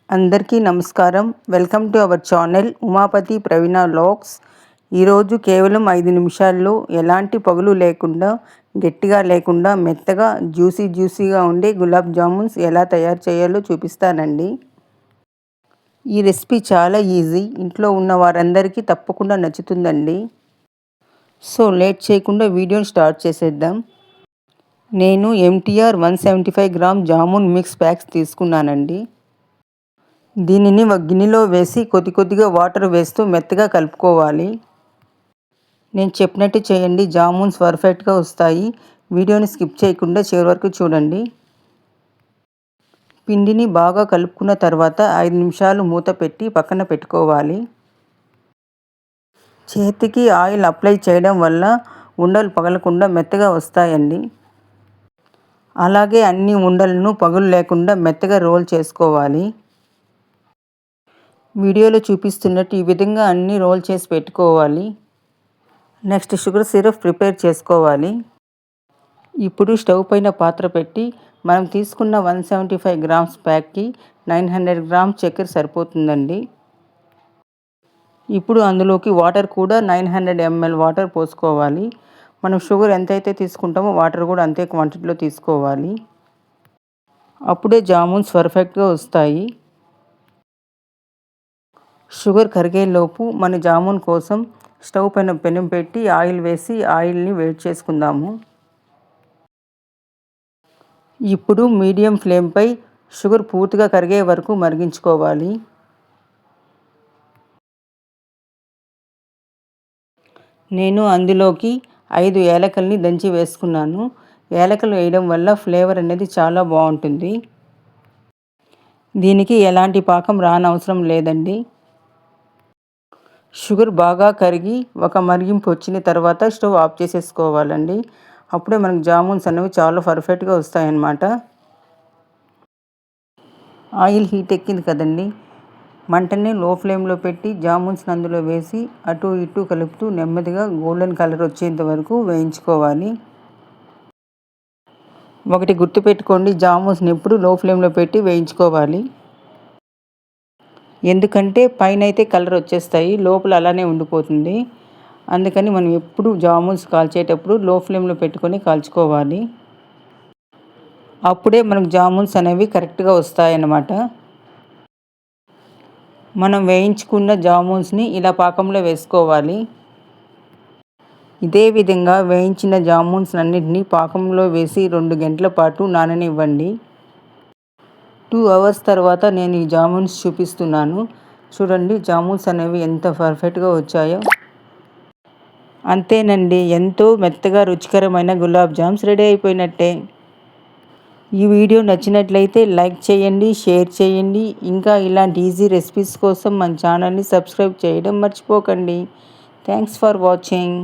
అందరికీ నమస్కారం. Welcome to our channel Umapathi Praveena vlogs. ఈరోజు కేవలం 5 నిమిషాల్లో ఎలాంటి పగులు లేకుండా, గట్టిగా లేకుండా, మెత్తగా జ్యూసీగా ఉండే గులాబ్ జామున్స్ ఎలా తయారు చేయాలో చూపిస్తానండి. ఈ రెసిపీ చాలా ఈజీ, ఇంట్లో ఉన్న వారందరికీ తప్పకుండా నచ్చుతుందండి. సో లేట్ చేయకుండా వీడియోని స్టార్ట్ చేసేద్దాం. నేను MTR 175 gram jamun mix packs తీసుకున్నానండి. దీనిని ఒక గిన్నెలో వేసి కొద్దిగా వాటర్ వేస్తూ మెత్తగా కలుపుకోవాలి. నేను చెప్పినట్టు చేయండి, జామున్స్ పర్ఫెక్ట్గా వస్తాయి. వీడియోని స్కిప్ చేయకుండా చివరి వరకు చూడండి. పిండిని బాగా కలుపుకున్న తర్వాత 5 నిమిషాలు మూత పెట్టి పక్కన పెట్టుకోవాలి. చేతికి ఆయిల్ అప్లై చేయడం వల్ల ఉండలు పగలకుండా మెత్తగా వస్తాయండి. అలాగే అన్ని ఉండలను పగులు లేకుండా మెత్తగా రోల్ చేసుకోవాలి. వీడియోలో చూపిస్తున్నట్టు ఈ విధంగా అన్నీ రోల్ చేసి పెట్టుకోవాలి. నెక్స్ట్ షుగర్ సిరప్ ప్రిపేర్ చేసుకోవాలి. ఇప్పుడు స్టవ్ పైన పాత్ర పెట్టి మనం తీసుకున్న 175 గ్రామ్స్ ప్యాక్కి 900 గ్రామ్స్ చక్కెర సరిపోతుందండి. ఇప్పుడు అందులోకి వాటర్ కూడా 900 ml వాటర్ పోసుకోవాలి. మనం షుగర్ ఎంతైతే తీసుకుంటామో వాటర్ కూడా అంతే క్వాంటిటీలో తీసుకోవాలి. అప్పుడే జామున్స్ పర్ఫెక్ట్గా వస్తాయి. షుగర్ కరిగేలోపు మన జామున్ కోసం స్టవ్ పైన పెనం పెట్టి ఆయిల్ వేసి ఆయిల్ని వేడి చేసుకుందాము. ఇప్పుడు మీడియం ఫ్లేమ్పై షుగర్ పూర్తిగా కరిగే వరకు మరిగించుకోవాలి. నేను అందులోకి 5 యాలకుల్ని దంచి వేసుకున్నాను. యాలకులు వేయడం వల్ల ఫ్లేవర్ అనేది చాలా బాగుంటుంది. దీనికి ఎలాంటి పాకం రానవసరం లేదండి. షుగర్ బాగా కరిగి ఒక మరిగింపు వచ్చిన తర్వాత స్టవ్ ఆఫ్ చేసేసుకోవాలండి. అప్పుడే మనకు జామున్స్ అనేవి చాలా పర్ఫెక్ట్గా వస్తాయన్నమాట. ఆయిల్ హీట్ ఎక్కింది కదండి, మంటని లో ఫ్లేమ్లో పెట్టి జామున్స్ అందులో వేసి అటు ఇటు కలుపుతూ నెమ్మదిగా గోల్డెన్ కలర్ వచ్చేంత వరకు వేయించుకోవాలి. ఒకటి గుర్తుపెట్టుకోండి, జామున్స్ని ఎప్పుడు లో ఫ్లేమ్లో పెట్టి వేయించుకోవాలి. ఎందుకంటే పైన అయితే కలర్ వచ్చేస్తాయి, లోపల అలానే ఉండిపోతుంది. అందుకని మనం ఎప్పుడు జామున్స్ కాల్చేటప్పుడు లో ఫ్లేమ్లో పెట్టుకొని కాల్చుకోవాలి. అప్పుడే మనకు జామున్స్ అనేవి కరెక్ట్గా వస్తాయన్నమాట. మనం వేయించుకున్న జామున్స్ని ఇలా పాకంలో వేసుకోవాలి. ఇదే విధంగా వేయించిన జామున్స్ అన్నింటినీ పాకంలో వేసి 2 గంటల పాటు నాననివ్వండి. 2 అవర్స్ తర్వాత నేను ఈ జామున్స్ చూపిస్తున్నాను. చూడండి జామున్స్ అనేవి ఎంత పర్ఫెక్ట్గా వచ్చాయో. అంతేనండి, ఎంతో మెత్తగా రుచికరమైన గులాబ్ జామ్స్ రెడీ అయిపోయినట్టే. ఈ వీడియో నచ్చినట్లయితే లైక్ చేయండి, షేర్ చేయండి. ఇంకా ఇలాంటి ఈజీ రెసిపీస్ కోసం మన ఛానల్ని సబ్స్క్రైబ్ చేయడం మర్చిపోకండి. Thanks for watching.